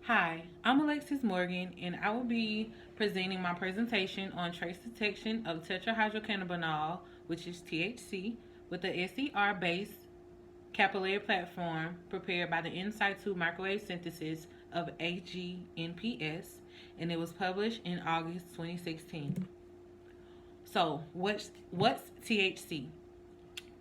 Hi, I'm Alexis Morgan, and I will be presenting my presentation on trace detection of tetrahydrocannabinol, which is THC, with the SER based capillary platform prepared by the in situ microwave synthesis of AGNPS, and it was published in August 2016. So, what's THC?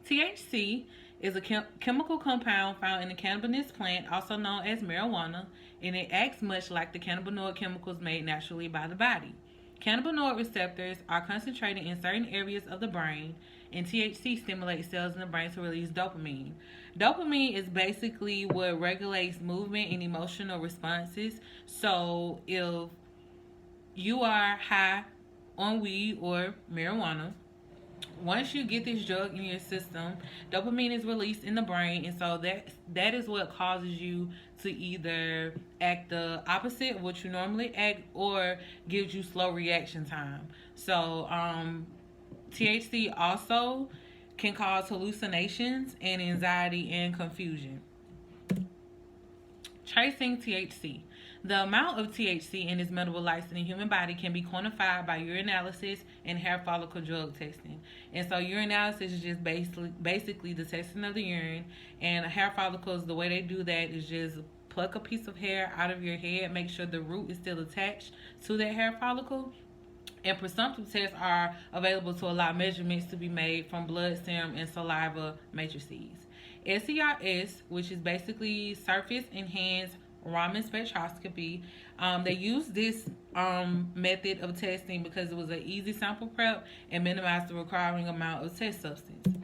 THC is a chemical compound found in the cannabis plant, also known as marijuana, and it acts much like the cannabinoid chemicals made naturally by the body. Cannabinoid receptors are concentrated in certain areas of the brain, and THC stimulates cells in the brain to release dopamine. Dopamine is basically what regulates movement and emotional responses. So, if you are high on weed or marijuana, once you get this drug in your system, dopamine is released in the brain, and so that is what causes you to either act the opposite of what you normally act or gives you slow reaction time. So THC also can cause hallucinations and anxiety and confusion. Tracing THC. The amount of THC in its metabolites in the human body can be quantified by urinalysis and hair follicle drug testing. And so urinalysis is just basically the testing of the urine, and hair follicles, the way they do that is just pluck a piece of hair out of your head, make sure the root is still attached to that hair follicle. And presumptive tests are available to allow measurements to be made from blood, serum, and saliva matrices. SERS, which is basically surface enhanced Raman spectroscopy. They used this method of testing because it was an easy sample prep and minimized the requiring amount of test substance.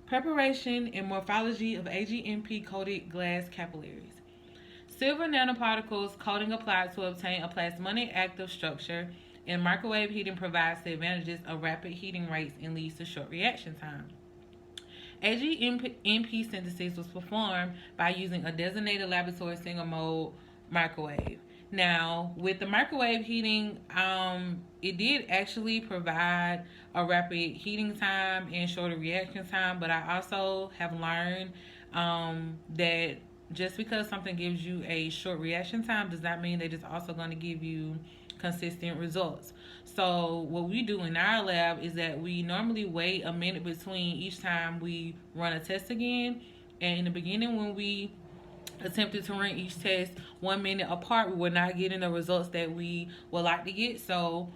Preparation and morphology of AGNP coated glass capillaries. Silver nanoparticles coating applied to obtain a plasmonic active structure, and microwave heating provides the advantages of rapid heating rates and leads to short reaction time. AGNP synthesis was performed by using a designated laboratory single mode microwave. Now, with the microwave heating, it did actually provide a rapid heating time and shorter reaction time, but I also have learned that just because something gives you a short reaction time does not mean that it's also going to give you consistent results. So what we do in our lab is that we normally wait a minute between each time we run a test again. And in the beginning, when we attempted to run each test 1 minute apart, we were not getting the results that we would like to get. So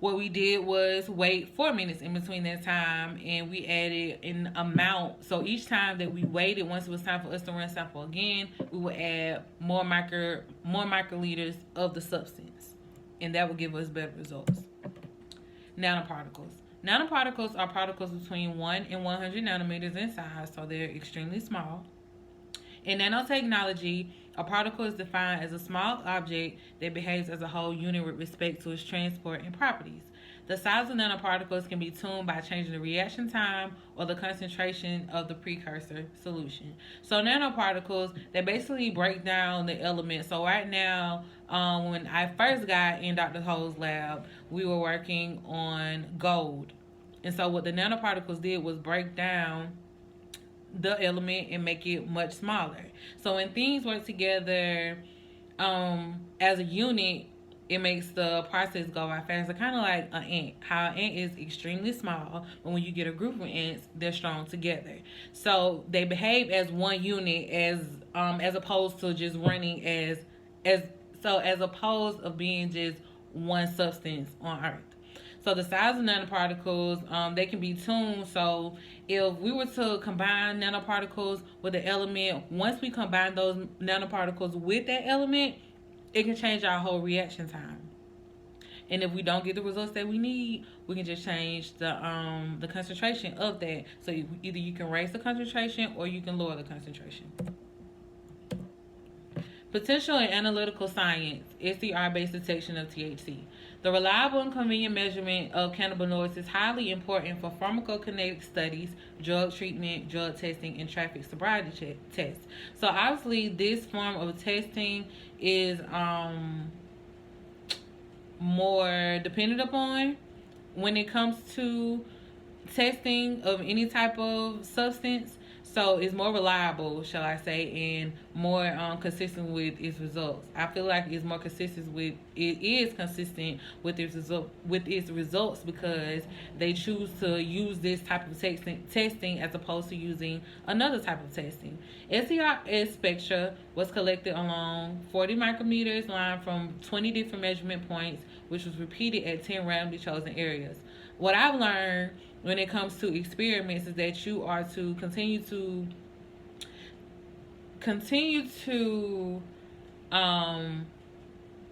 what we did was wait 4 minutes in between that time, and we added an amount. So each time that we waited, once it was time for us to run sample again, we would add more microliters of the substance, and that would give us better results. Nanoparticles. Nanoparticles are particles between 1 and 100 nanometers in size, so they're extremely small. In nanotechnology, a particle is defined as a small object that behaves as a whole unit with respect to its transport and properties. The size of nanoparticles can be tuned by changing the reaction time or the concentration of the precursor solution. So nanoparticles, they basically break down the elements. So right now, when I first got in Dr. Ho's lab, we were working on gold. And so what the nanoparticles did was break down the element and make it much smaller. So when things work together as a unit, it makes the process go by faster. Kind of like an ant. How an ant is extremely small, but when you get a group of ants, they're strong together. So they behave as one unit, as opposed to just running as opposed of being just one substance on Earth. So the size of nanoparticles, they can be tuned. So if we were to combine nanoparticles with an element, once we combine those nanoparticles with that element, it can change our whole reaction time. And if we don't get the results that we need, we can just change the concentration of that. So either you can raise the concentration or you can lower the concentration. Potential and analytical science, SER-based detection of THC. The reliable and convenient measurement of cannabinoids is highly important for pharmacokinetic studies, drug treatment, drug testing, and traffic sobriety tests. So obviously this form of testing is more dependent upon when it comes to testing of any type of substance. So it's more reliable, shall I say, and more consistent with its results. I feel like it's more consistent with it is consistent with its results because they choose to use this type of testing as opposed to using another type of testing. SERS spectra was collected along 40 micrometers line from 20 different measurement points, which was repeated at 10 randomly chosen areas. What I've learned when it comes to experiments is that you are to continue to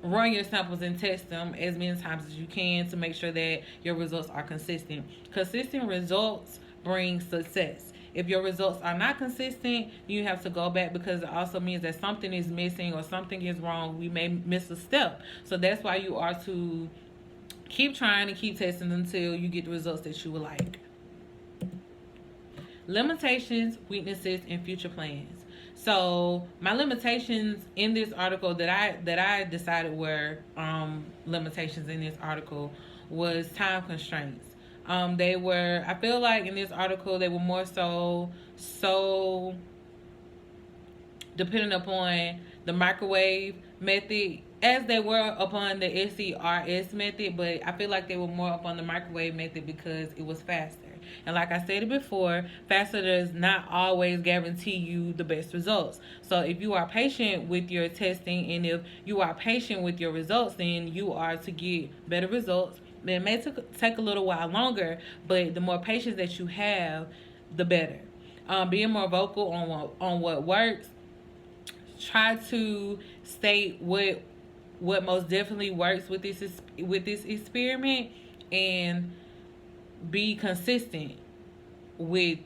run your samples and test them as many times as you can to make sure that your results are consistent. Consistent results bring success. If your results are not consistent, you have to go back because it also means that something is missing or something is wrong. We may miss a step. So that's why you are to keep trying and keep testing until you get the results that you would like. Limitations, weaknesses, and future plans. So my limitations in this article that I decided were limitations in this article was time constraints. They were, I feel like in this article they were more so dependent upon the microwave method as they were upon the SERS method, but I feel like they were more upon the microwave method because it was faster. And like I said before, faster does not always guarantee you the best results. So if you are patient with your testing and if you are patient with your results, then you are to get better results. It may take a little while longer, but the more patience that you have, the better. Being more vocal on what works. Try to state what most definitely works with this experiment, and be consistent with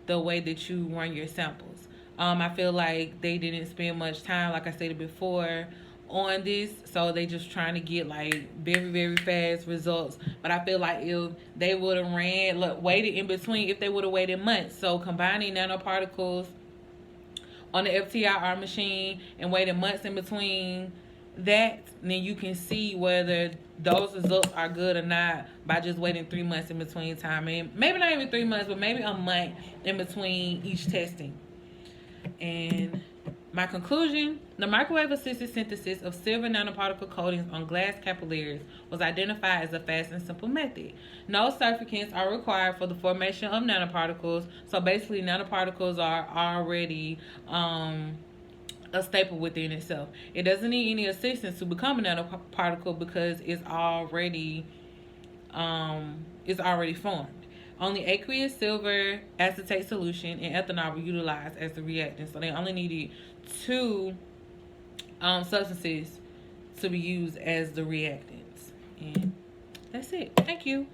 the way that you run your samples. I feel like they didn't spend much time, like I stated before, on this, so they just trying to get like very, very fast results. But I feel like if they would have waited in between, if they would have waited months, so combining nanoparticles on the FTIR machine and waited months in between that, then you can see whether those results are good or not by just waiting 3 months in between time. And maybe not even 3 months, but maybe a month in between each testing. And my conclusion, the microwave-assisted synthesis of silver nanoparticle coatings on glass capillaries was identified as a fast and simple method. No surfactants are required for the formation of nanoparticles. So basically, nanoparticles are already a staple within itself. It doesn't need any assistance to become a nanoparticle because it's already formed. Only aqueous silver acetate solution and ethanol were utilized as the reactant. So they only needed 2 substances to be used as the reactants. And that's it. Thank you.